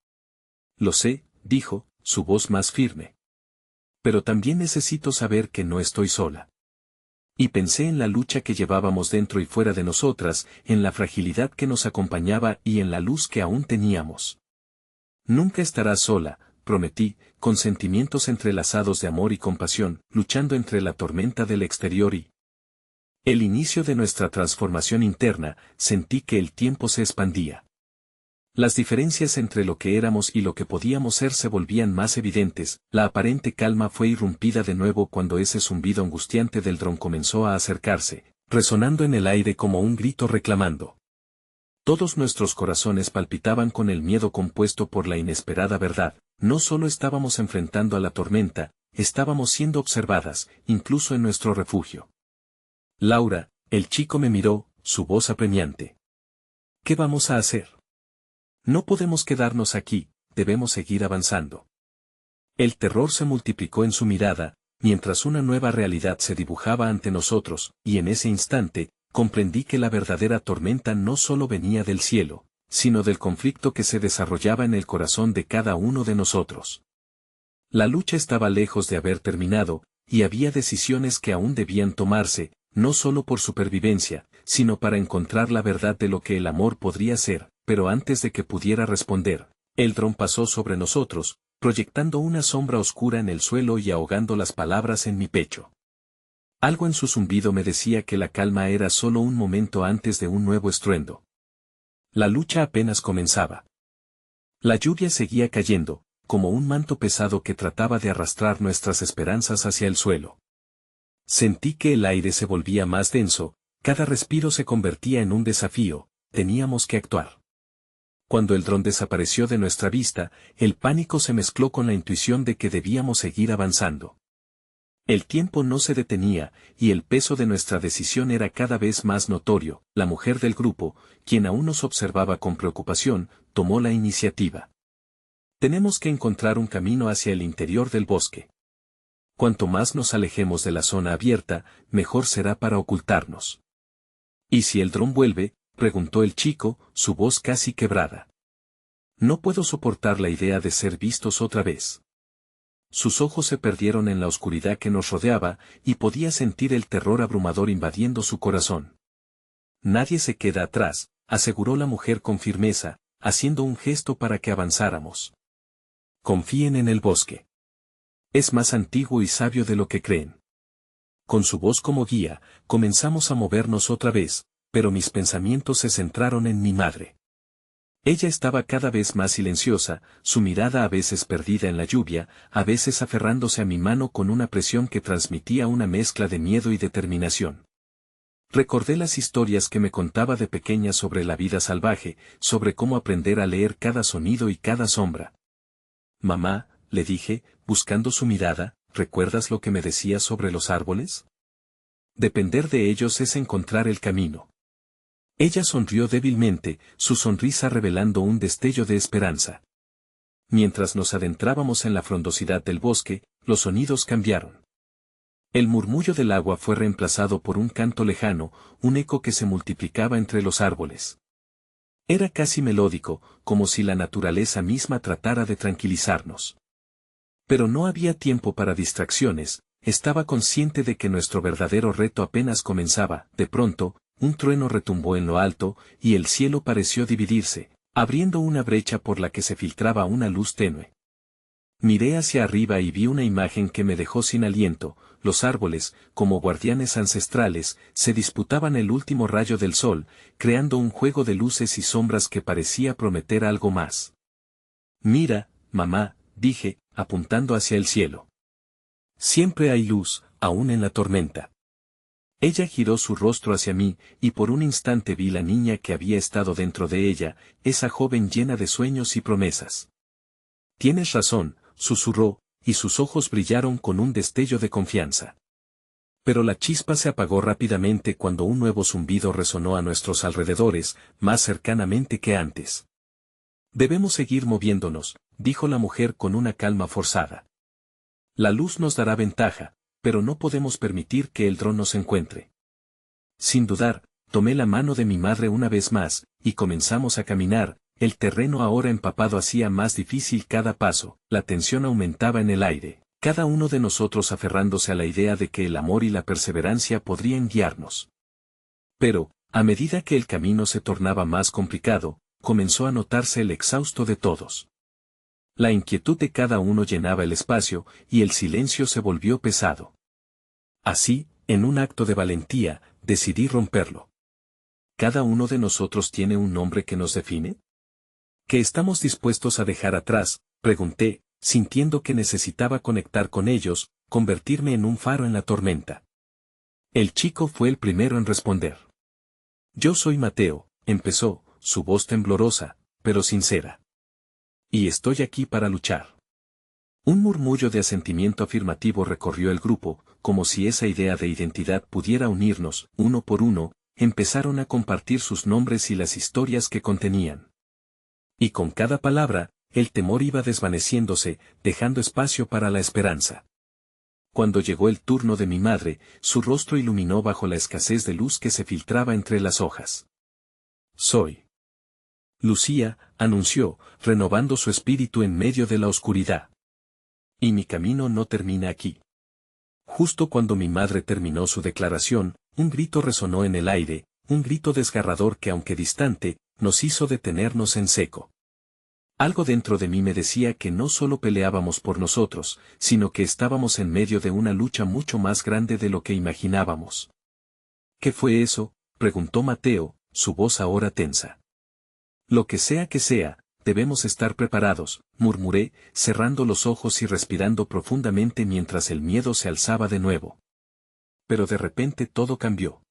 Lo sé, dijo, su voz más firme. Pero también necesito saber que no estoy sola. Y pensé en la lucha que llevábamos dentro y fuera de nosotras, en la fragilidad que nos acompañaba y en la luz que aún teníamos. Nunca estarás sola, prometí, con sentimientos entrelazados de amor y compasión, luchando entre la tormenta del exterior y el inicio de nuestra transformación interna. Sentí que el tiempo se expandía. Las diferencias entre lo que éramos y lo que podíamos ser se volvían más evidentes. La aparente calma fue irrumpida de nuevo cuando ese zumbido angustiante del dron comenzó a acercarse, resonando en el aire como un grito reclamando. Todos nuestros corazones palpitaban con el miedo compuesto por la inesperada verdad. No solo estábamos enfrentando a la tormenta, estábamos siendo observadas, incluso en nuestro refugio. Laura, el chico me miró, su voz apremiante. ¿Qué vamos a hacer? No podemos quedarnos aquí, debemos seguir avanzando. El terror se multiplicó en su mirada, mientras una nueva realidad se dibujaba ante nosotros, y en ese instante, comprendí que la verdadera tormenta no solo venía del cielo, sino del conflicto que se desarrollaba en el corazón de cada uno de nosotros. La lucha estaba lejos de haber terminado, y había decisiones que aún debían tomarse, no solo por supervivencia, sino para encontrar la verdad de lo que el amor podría ser. Pero antes de que pudiera responder, el dron pasó sobre nosotros, proyectando una sombra oscura en el suelo y ahogando las palabras en mi pecho. Algo en su zumbido me decía que la calma era solo un momento antes de un nuevo estruendo. La lucha apenas comenzaba. La lluvia seguía cayendo, como un manto pesado que trataba de arrastrar nuestras esperanzas hacia el suelo. Sentí que el aire se volvía más denso, cada respiro se convertía en un desafío, teníamos que actuar. Cuando el dron desapareció de nuestra vista, el pánico se mezcló con la intuición de que debíamos seguir avanzando. El tiempo no se detenía, y el peso de nuestra decisión era cada vez más notorio. La mujer del grupo, quien aún nos observaba con preocupación, tomó la iniciativa. Tenemos que encontrar un camino hacia el interior del bosque. Cuanto más nos alejemos de la zona abierta, mejor será para ocultarnos. ¿Y si el dron vuelve?, preguntó el chico, su voz casi quebrada. No puedo soportar la idea de ser vistos otra vez. Sus ojos se perdieron en la oscuridad que nos rodeaba, y podía sentir el terror abrumador invadiendo su corazón. Nadie se queda atrás, aseguró la mujer con firmeza, haciendo un gesto para que avanzáramos. Confíen en el bosque. Es más antiguo y sabio de lo que creen. Con su voz como guía, comenzamos a movernos otra vez, pero mis pensamientos se centraron en mi madre. Ella estaba cada vez más silenciosa, su mirada a veces perdida en la lluvia, a veces aferrándose a mi mano con una presión que transmitía una mezcla de miedo y determinación. Recordé las historias que me contaba de pequeña sobre la vida salvaje, sobre cómo aprender a leer cada sonido y cada sombra. Mamá, le dije, buscando su mirada, ¿recuerdas lo que me decías sobre los árboles? Depender de ellos es encontrar el camino. Ella sonrió débilmente, su sonrisa revelando un destello de esperanza. Mientras nos adentrábamos en la frondosidad del bosque, los sonidos cambiaron. El murmullo del agua fue reemplazado por un canto lejano, un eco que se multiplicaba entre los árboles. Era casi melódico, como si la naturaleza misma tratara de tranquilizarnos. Pero no había tiempo para distracciones, estaba consciente de que nuestro verdadero reto apenas comenzaba. De pronto, un trueno retumbó en lo alto, y el cielo pareció dividirse, abriendo una brecha por la que se filtraba una luz tenue. Miré hacia arriba y vi una imagen que me dejó sin aliento. Los árboles, como guardianes ancestrales, se disputaban el último rayo del sol, creando un juego de luces y sombras que parecía prometer algo más. Mira, mamá, dije, apuntando hacia el cielo. Siempre hay luz, aún en la tormenta. Ella giró su rostro hacia mí, y por un instante vi la niña que había estado dentro de ella, esa joven llena de sueños y promesas. Tienes razón, susurró, y sus ojos brillaron con un destello de confianza. Pero la chispa se apagó rápidamente cuando un nuevo zumbido resonó a nuestros alrededores, más cercanamente que antes. Debemos seguir moviéndonos, dijo la mujer con una calma forzada. La luz nos dará ventaja, pero no podemos permitir que el dron nos encuentre. Sin dudar, tomé la mano de mi madre una vez más, y comenzamos a caminar. El terreno ahora empapado hacía más difícil cada paso, la tensión aumentaba en el aire, cada uno de nosotros aferrándose a la idea de que el amor y la perseverancia podrían guiarnos. Pero, a medida que el camino se tornaba más complicado, comenzó a notarse el exhausto de todos. La inquietud de cada uno llenaba el espacio, y el silencio se volvió pesado. Así, en un acto de valentía, decidí romperlo. ¿Cada uno de nosotros tiene un nombre que nos define? ¿Qué estamos dispuestos a dejar atrás?, pregunté, sintiendo que necesitaba conectar con ellos, convertirme en un faro en la tormenta. El chico fue el primero en responder. Yo soy Mateo, empezó, su voz temblorosa, pero sincera. Y estoy aquí para luchar. Un murmullo de asentimiento afirmativo recorrió el grupo, como si esa idea de identidad pudiera unirnos. Uno por uno, empezaron a compartir sus nombres y las historias que contenían. Y con cada palabra, el temor iba desvaneciéndose, dejando espacio para la esperanza. Cuando llegó el turno de mi madre, su rostro iluminó bajo la escasez de luz que se filtraba entre las hojas. Soy Lucía, anunció, renovando su espíritu en medio de la oscuridad. Y mi camino no termina aquí. Justo cuando mi madre terminó su declaración, un grito resonó en el aire, un grito desgarrador que aunque distante, nos hizo detenernos en seco. Algo dentro de mí me decía que no solo peleábamos por nosotros, sino que estábamos en medio de una lucha mucho más grande de lo que imaginábamos. ¿Qué fue eso?, preguntó Mateo, su voz ahora tensa. Lo que sea, debemos estar preparados, murmuré, cerrando los ojos y respirando profundamente mientras el miedo se alzaba de nuevo. Pero de repente todo cambió.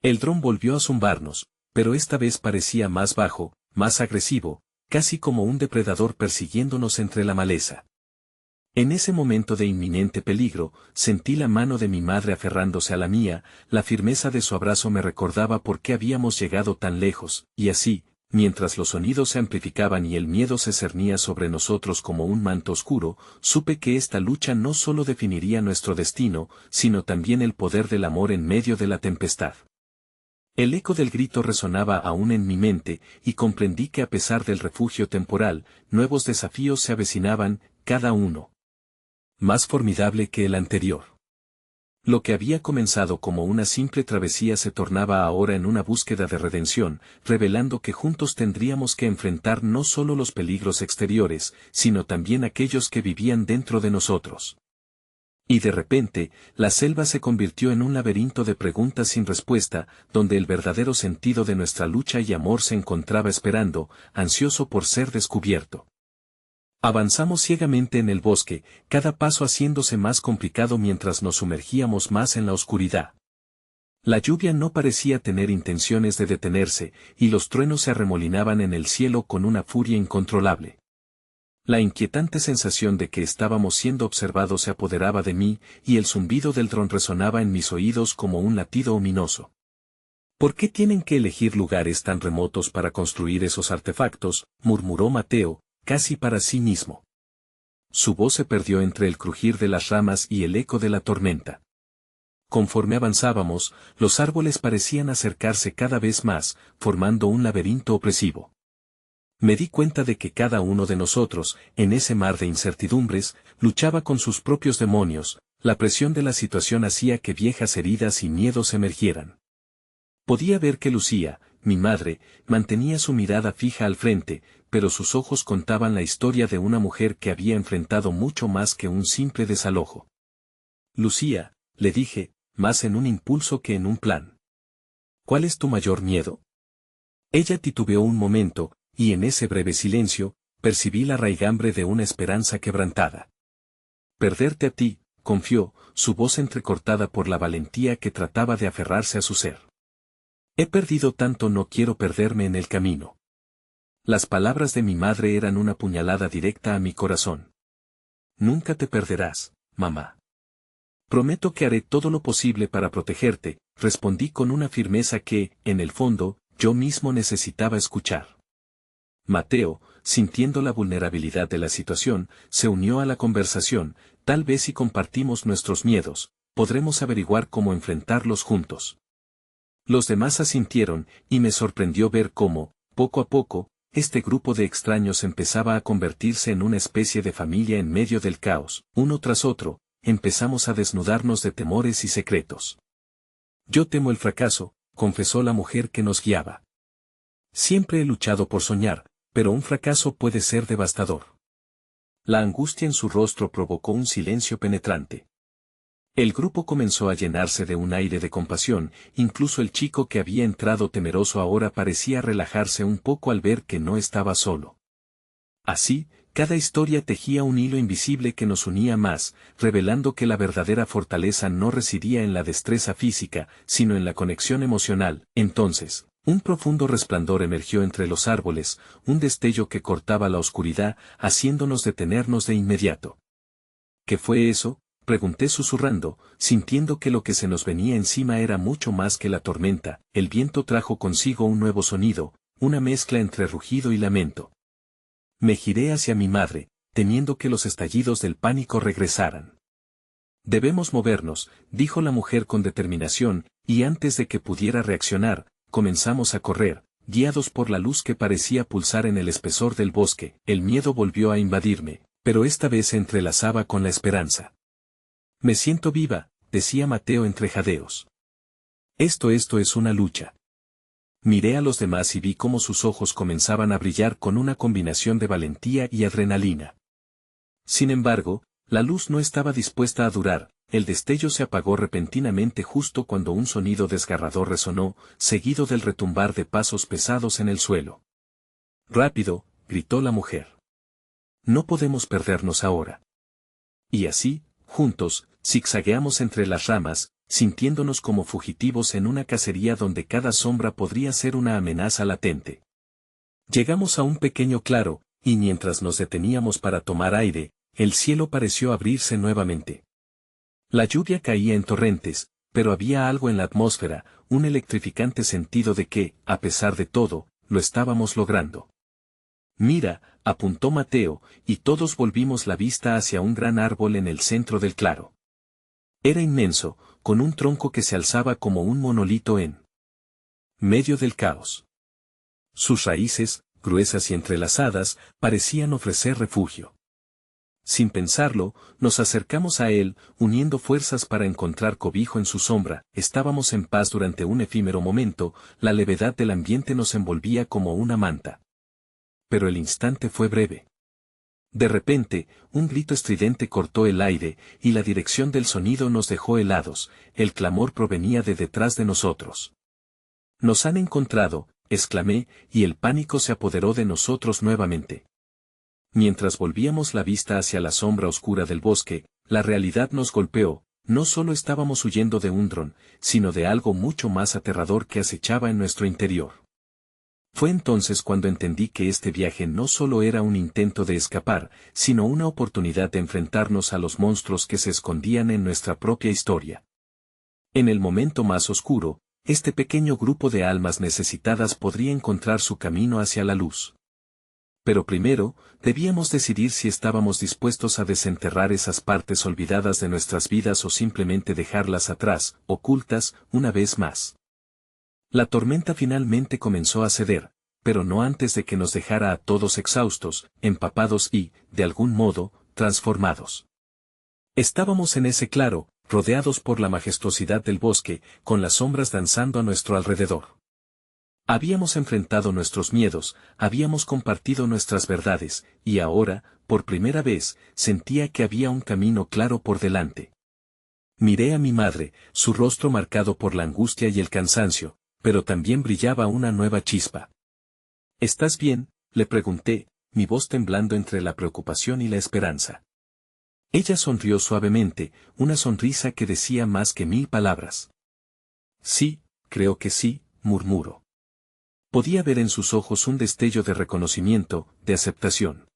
El dron volvió a zumbarnos, pero esta vez parecía más bajo, más agresivo, casi como un depredador persiguiéndonos entre la maleza. En ese momento de inminente peligro, sentí la mano de mi madre aferrándose a la mía, la firmeza de su abrazo me recordaba por qué habíamos llegado tan lejos, y así, mientras los sonidos se amplificaban y el miedo se cernía sobre nosotros como un manto oscuro, supe que esta lucha no solo definiría nuestro destino, sino también el poder del amor en medio de la tempestad. El eco del grito resonaba aún en mi mente, y comprendí que a pesar del refugio temporal, nuevos desafíos se avecinaban, cada uno más formidable que el anterior. Lo que había comenzado como una simple travesía se tornaba ahora en una búsqueda de redención, revelando que juntos tendríamos que enfrentar no solo los peligros exteriores, sino también aquellos que vivían dentro de nosotros. Y de repente, la selva se convirtió en un laberinto de preguntas sin respuesta, donde el verdadero sentido de nuestra lucha y amor se encontraba esperando, ansioso por ser descubierto. Avanzamos ciegamente en el bosque, cada paso haciéndose más complicado mientras nos sumergíamos más en la oscuridad. La lluvia no parecía tener intenciones de detenerse, y los truenos se arremolinaban en el cielo con una furia incontrolable. La inquietante sensación de que estábamos siendo observados se apoderaba de mí, y el zumbido del dron resonaba en mis oídos como un latido ominoso. ¿Por qué tienen que elegir lugares tan remotos para construir esos artefactos?, murmuró Mateo, casi para sí mismo. Su voz se perdió entre el crujir de las ramas y el eco de la tormenta. Conforme avanzábamos, los árboles parecían acercarse cada vez más, formando un laberinto opresivo. Me di cuenta de que cada uno de nosotros, en ese mar de incertidumbres, luchaba con sus propios demonios. La presión de la situación hacía que viejas heridas y miedos emergieran. Podía ver que Lucía, mi madre, mantenía su mirada fija al frente, pero sus ojos contaban la historia de una mujer que había enfrentado mucho más que un simple desalojo. Lucía, le dije, más en un impulso que en un plan. ¿Cuál es tu mayor miedo? Ella titubeó un momento, y en ese breve silencio, percibí la raigambre de una esperanza quebrantada. Perderte a ti, confió, su voz entrecortada por la valentía que trataba de aferrarse a su ser. He perdido tanto, no quiero perderme en el camino. Las palabras de mi madre eran una puñalada directa a mi corazón. Nunca te perderás, mamá. Prometo que haré todo lo posible para protegerte, respondí con una firmeza que, en el fondo, yo mismo necesitaba escuchar. Mateo, sintiendo la vulnerabilidad de la situación, se unió a la conversación, Tal vez si compartimos nuestros miedos, podremos averiguar cómo enfrentarlos juntos. Los demás asintieron, y me sorprendió ver cómo, poco a poco, este grupo de extraños empezaba a convertirse en una especie de familia en medio del caos. Uno tras otro, empezamos a desnudarnos de temores y secretos. Yo temo el fracaso, confesó la mujer que nos guiaba. Siempre he luchado por soñar, pero un fracaso puede ser devastador. La angustia en su rostro provocó un silencio penetrante. El grupo comenzó a llenarse de un aire de compasión, incluso el chico que había entrado temeroso ahora parecía relajarse un poco al ver que no estaba solo. Así, cada historia tejía un hilo invisible que nos unía más, revelando que la verdadera fortaleza no residía en la destreza física, sino en la conexión emocional. Entonces, un profundo resplandor emergió entre los árboles, un destello que cortaba la oscuridad, haciéndonos detenernos de inmediato. ¿Qué fue eso?, pregunté susurrando, sintiendo que lo que se nos venía encima era mucho más que la tormenta. El viento trajo consigo un nuevo sonido, una mezcla entre rugido y lamento. Me giré hacia mi madre, temiendo que los estallidos del pánico regresaran. Debemos movernos, dijo la mujer con determinación, y antes de que pudiera reaccionar, comenzamos a correr, guiados por la luz que parecía pulsar en el espesor del bosque. El miedo volvió a invadirme, pero esta vez se entrelazaba con la esperanza. Me siento viva, decía Mateo entre jadeos. Esto es una lucha. Miré a los demás y vi cómo sus ojos comenzaban a brillar con una combinación de valentía y adrenalina. Sin embargo, la luz no estaba dispuesta a durar, el destello se apagó repentinamente justo cuando un sonido desgarrador resonó, seguido del retumbar de pasos pesados en el suelo. «Rápido», gritó la mujer. «No podemos perdernos ahora». Y así, juntos, zigzagueamos entre las ramas, sintiéndonos como fugitivos en una cacería donde cada sombra podría ser una amenaza latente. Llegamos a un pequeño claro, y mientras nos deteníamos para tomar aire, el cielo pareció abrirse nuevamente. La lluvia caía en torrentes, pero había algo en la atmósfera, un electrificante sentido de que, a pesar de todo, lo estábamos logrando. «Mira», apuntó Mateo, y todos volvimos la vista hacia un gran árbol en el centro del claro. Era inmenso, con un tronco que se alzaba como un monolito en medio del caos. Sus raíces, gruesas y entrelazadas, parecían ofrecer refugio. Sin pensarlo, nos acercamos a él, uniendo fuerzas para encontrar cobijo en su sombra. Estábamos en paz durante un efímero momento, la levedad del ambiente nos envolvía como una manta. Pero el instante fue breve. De repente, un grito estridente cortó el aire, y la dirección del sonido nos dejó helados. El clamor provenía de detrás de nosotros. «Nos han encontrado», exclamé, y el pánico se apoderó de nosotros nuevamente. Mientras volvíamos la vista hacia la sombra oscura del bosque, la realidad nos golpeó. No solo estábamos huyendo de un dron, sino de algo mucho más aterrador que acechaba en nuestro interior. Fue entonces cuando entendí que este viaje no solo era un intento de escapar, sino una oportunidad de enfrentarnos a los monstruos que se escondían en nuestra propia historia. En el momento más oscuro, este pequeño grupo de almas necesitadas podría encontrar su camino hacia la luz. Pero primero, debíamos decidir si estábamos dispuestos a desenterrar esas partes olvidadas de nuestras vidas o simplemente dejarlas atrás, ocultas, una vez más. La tormenta finalmente comenzó a ceder, pero no antes de que nos dejara a todos exhaustos, empapados y, de algún modo, transformados. Estábamos en ese claro, rodeados por la majestuosidad del bosque, con las sombras danzando a nuestro alrededor. Habíamos enfrentado nuestros miedos, habíamos compartido nuestras verdades, y ahora, por primera vez, sentía que había un camino claro por delante. Miré a mi madre, su rostro marcado por la angustia y el cansancio, pero también brillaba una nueva chispa. «¿Estás bien?», le pregunté, mi voz temblando entre la preocupación y la esperanza. Ella sonrió suavemente, una sonrisa que decía más que 1000 palabras. «Sí, creo que sí», murmuró. Podía ver en sus ojos un destello de reconocimiento, de aceptación.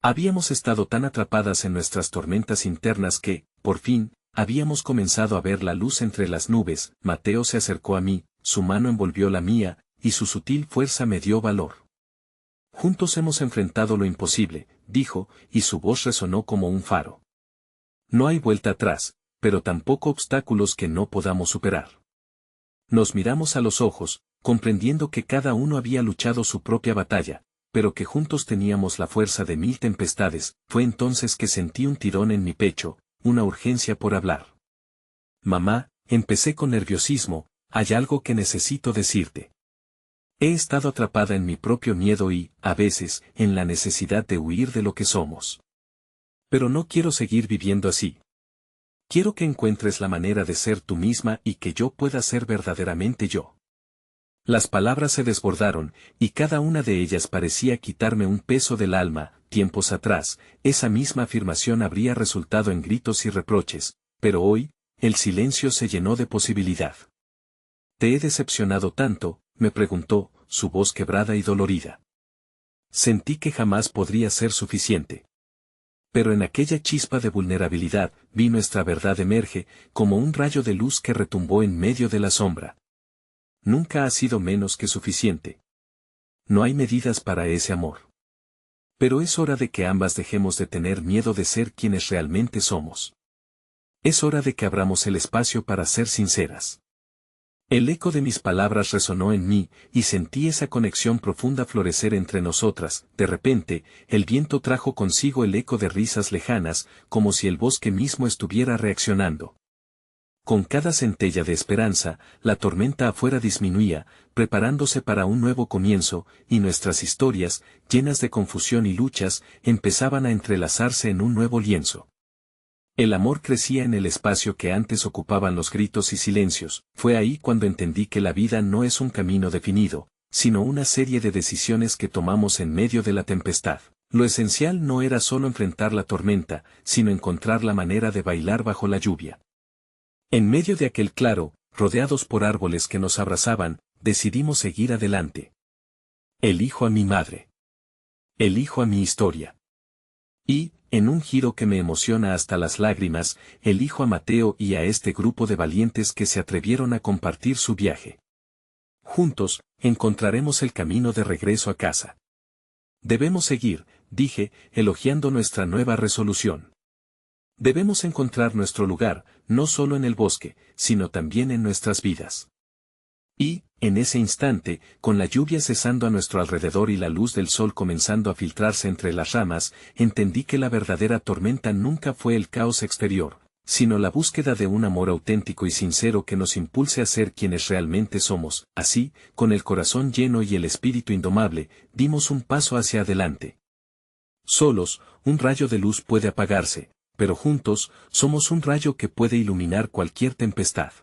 Habíamos estado tan atrapadas en nuestras tormentas internas que, por fin, habíamos comenzado a ver la luz entre las nubes. Mateo se acercó a mí, su mano envolvió la mía, y su sutil fuerza me dio valor. «Juntos hemos enfrentado lo imposible», dijo, y su voz resonó como un faro. No hay vuelta atrás, pero tampoco obstáculos que no podamos superar. Nos miramos a los ojos, comprendiendo que cada uno había luchado su propia batalla, pero que juntos teníamos la fuerza de 1000 tempestades. Fue entonces que sentí un tirón en mi pecho, una urgencia por hablar. Mamá, empecé con nerviosismo, hay algo que necesito decirte. He estado atrapada en mi propio miedo y, a veces, en la necesidad de huir de lo que somos. Pero no quiero seguir viviendo así. Quiero que encuentres la manera de ser tú misma y que yo pueda ser verdaderamente yo. Las palabras se desbordaron, y cada una de ellas parecía quitarme un peso del alma. Tiempos atrás, esa misma afirmación habría resultado en gritos y reproches, pero hoy, el silencio se llenó de posibilidad. ¿Te he decepcionado tanto?, me preguntó, su voz quebrada y dolorida. Sentí que jamás podría ser suficiente. Pero en aquella chispa de vulnerabilidad, vi nuestra verdad emerge, como un rayo de luz que retumbó en medio de la sombra. Nunca ha sido menos que suficiente. No hay medidas para ese amor. Pero es hora de que ambas dejemos de tener miedo de ser quienes realmente somos. Es hora de que abramos el espacio para ser sinceras. El eco de mis palabras resonó en mí, y sentí esa conexión profunda florecer entre nosotras. De repente, el viento trajo consigo el eco de risas lejanas, como si el bosque mismo estuviera reaccionando. Con cada centella de esperanza, la tormenta afuera disminuía, preparándose para un nuevo comienzo, y nuestras historias, llenas de confusión y luchas, empezaban a entrelazarse en un nuevo lienzo. El amor crecía en el espacio que antes ocupaban los gritos y silencios. Fue ahí cuando entendí que la vida no es un camino definido, sino una serie de decisiones que tomamos en medio de la tempestad. Lo esencial no era solo enfrentar la tormenta, sino encontrar la manera de bailar bajo la lluvia. En medio de aquel claro, rodeados por árboles que nos abrazaban, decidimos seguir adelante. Elijo a mi madre. Elijo a mi historia. Y, en un giro que me emociona hasta las lágrimas, elijo a Mateo y a este grupo de valientes que se atrevieron a compartir su viaje. Juntos, encontraremos el camino de regreso a casa. Debemos seguir, dije, elogiando nuestra nueva resolución. Debemos encontrar nuestro lugar, no solo en el bosque, sino también en nuestras vidas. Y, en ese instante, con la lluvia cesando a nuestro alrededor y la luz del sol comenzando a filtrarse entre las ramas, entendí que la verdadera tormenta nunca fue el caos exterior, sino la búsqueda de un amor auténtico y sincero que nos impulse a ser quienes realmente somos. Así, con el corazón lleno y el espíritu indomable, dimos un paso hacia adelante. Solos, un rayo de luz puede apagarse, pero juntos, somos un rayo que puede iluminar cualquier tempestad.